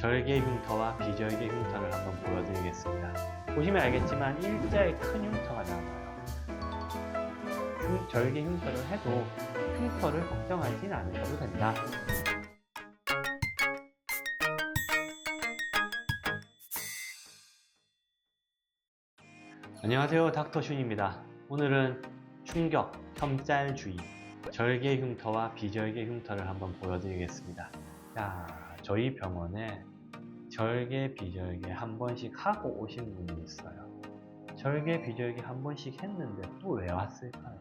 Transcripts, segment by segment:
절개 흉터와 비절개 흉터를 한번 보여드리겠습니다. 보시면 알겠지만 일자의 큰 흉터가 남아요. 절개 흉터를 해도 흉터를 걱정하진 않으셔도 된다. 안녕하세요, 닥터슌입니다. 오늘은 충격, 혐짤주의, 절개 흉터와 비절개 흉터를 한번 보여드리겠습니다. 자, 저희 병원에 절개, 비절개 한 번씩 하고 오신 분이 있어요. 절개, 비절개 한 번씩 했는데 또 왜 왔을까요?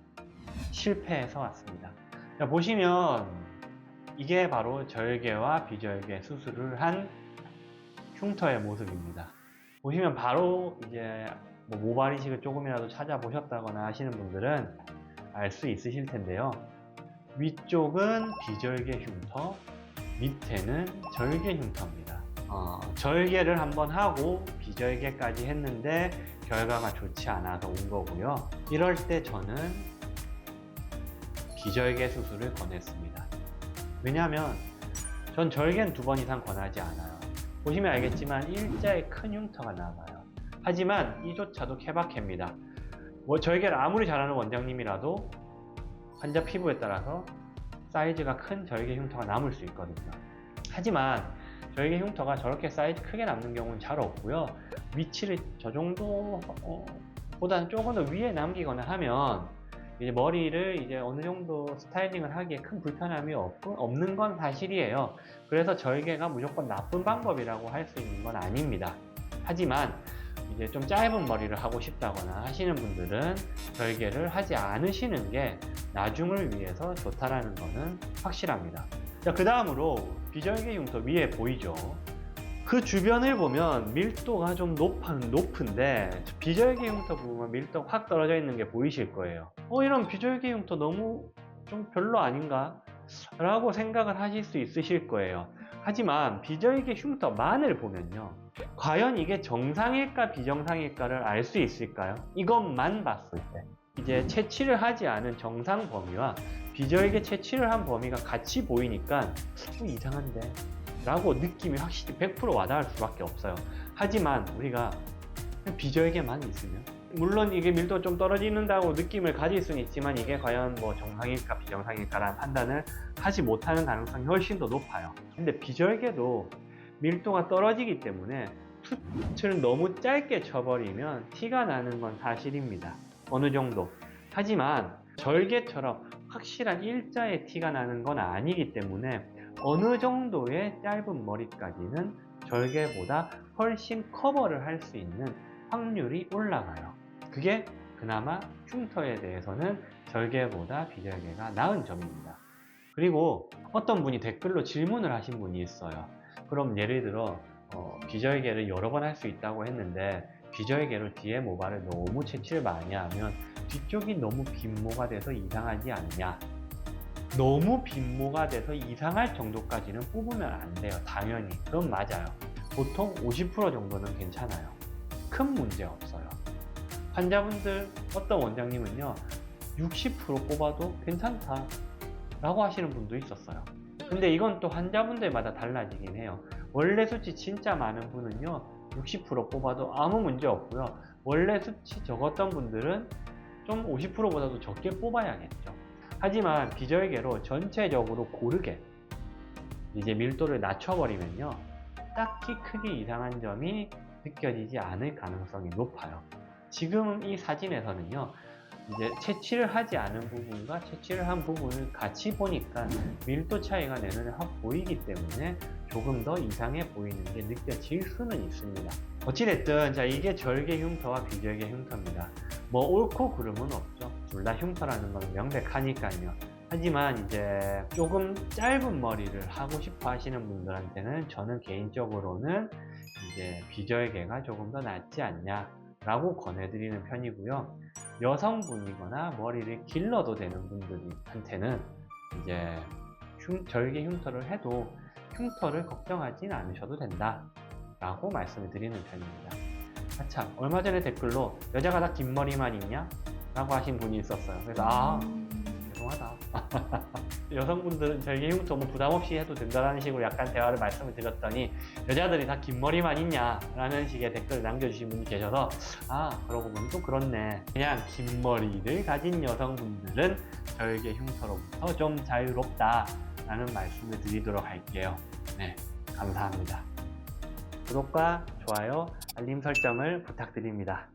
실패해서 왔습니다. 자, 보시면 이게 바로 절개와 비절개 수술을 한 흉터의 모습입니다. 보시면 바로 이제 모발 이식을 조금이라도 찾아보셨다거나 하시는 분들은 알 수 있으실 텐데요. 위쪽은 비절개 흉터, 밑에는 절개 흉터입니다. 절개를 한번 하고 비절개까지 했는데 결과가 좋지 않아서 온 거고요. 이럴 때 저는 비절개 수술을 권했습니다. 왜냐하면 전 절개는 2번 이상 권하지 않아요. 보시면 알겠지만 일자의 큰 흉터가 남아요. 하지만 이조차도 케바케입니다. 절개를 아무리 잘하는 원장님이라도 환자 피부에 따라서 사이즈가 큰 절개 흉터가 남을 수 있거든요. 하지만 절개 흉터가 저렇게 사이즈 크게 남는 경우는 잘 없고요. 위치를 저 정도 보다는 조금 더 위에 남기거나 하면 이제 머리를 이제 어느 정도 스타일링을 하기에 큰 불편함이 없는 건 사실이에요. 그래서 절개가 무조건 나쁜 방법이라고 할 수 있는 건 아닙니다. 하지만 이제 좀 짧은 머리를 하고 싶다거나 하시는 분들은 절개를 하지 않으시는 게 나중을 위해서 좋다라는 거는 확실합니다. 자, 그 다음으로 비절개 흉터 위에 보이죠? 그 주변을 보면 밀도가 좀 높은데 비절개 흉터 부분은 밀도가 확 떨어져 있는 게 보이실 거예요. 이런 비절개 흉터 너무 좀 별로 아닌가? 라고 생각을 하실 수 있으실 거예요. 하지만 비절개 흉터만을 보면요, 과연 이게 정상일까 비정상일까를 알 수 있을까요? 이것만 봤을 때 이제 채취를 하지 않은 정상 범위와 비절개 채취를 한 범위가 같이 보이니까 이상한데? 라고 느낌이 확실히 100% 와닿을 수밖에 없어요. 하지만 우리가 비절개만 있으면, 물론 이게 밀도가 좀 떨어진다고 느낌을 가질 수는 있지만 이게 과연 정상일까 비정상일까라는 판단을 하지 못하는 가능성이 훨씬 더 높아요. 근데 비절개도 밀도가 떨어지기 때문에 숱을 너무 짧게 쳐버리면 티가 나는 건 사실입니다. 어느 정도. 하지만 절개처럼 확실한 일자의 티가 나는 건 아니기 때문에 어느 정도의 짧은 머리까지는 절개보다 훨씬 커버를 할 수 있는 확률이 올라가요. 그게 그나마 흉터에 대해서는 절개보다 비절개가 나은 점입니다. 그리고 어떤 분이 댓글로 질문을 하신 분이 있어요. 그럼 예를 들어 비절개를 여러 번 할 수 있다고 했는데 비절개로 뒤에 모발을 너무 채취를 많이 하면 뒤쪽이 너무 빈 모가 돼서 이상하지 않냐? 너무 빈 모가 돼서 이상할 정도까지는 뽑으면 안 돼요. 당연히. 그건 맞아요. 보통 50% 정도는 괜찮아요. 큰 문제 없어요. 환자분들, 어떤 원장님은요 60% 뽑아도 괜찮다 라고 하시는 분도 있었어요. 근데 이건 또 환자분들마다 달라지긴 해요. 원래 수치 진짜 많은 분은요 60% 뽑아도 아무 문제 없고요. 원래 수치 적었던 분들은 좀 50%보다도 적게 뽑아야겠죠. 하지만 비절개로 전체적으로 고르게 이제 밀도를 낮춰버리면요 딱히 크게 이상한 점이 느껴지지 않을 가능성이 높아요. 지금 이 사진에서는요 이제 채취를 하지 않은 부분과 채취를 한 부분을 같이 보니까 밀도 차이가 내 눈에 확 보이기 때문에 조금 더 이상해 보이는 게 느껴질 수는 있습니다. 어찌됐든 자, 이게 절개 흉터와 비절개 흉터입니다. 옳고 그름은 없죠. 둘 다 흉터라는 건 명백하니까요. 하지만 이제 조금 짧은 머리를 하고 싶어 하시는 분들한테는 저는 개인적으로는 이제 비절개가 조금 더 낫지 않냐 라고 권해드리는 편이고요. 여성분이거나 머리를 길러도 되는 분들한테는 이제 절개 흉터를 해도 흉터를 걱정하진 않으셔도 된다 라고 말씀을 드리는 편입니다. 참, 얼마 전에 댓글로 여자가 다 긴 머리만 있냐? 라고 하신 분이 있었어요. 그래서 훌륭하다. 여성분들은 절개 흉터 뭐 부담 없이 해도 된다는 식으로 약간 대화를 말씀을 드렸더니 여자들이 다 긴 머리만 있냐라는 식의 댓글을 남겨주신 분이 계셔서 그러고 보니 또 그렇네. 그냥 긴 머리를 가진 여성분들은 절개 흉터로부터 좀 자유롭다라는 말씀을 드리도록 할게요. 네, 감사합니다. 구독과 좋아요, 알림 설정을 부탁드립니다.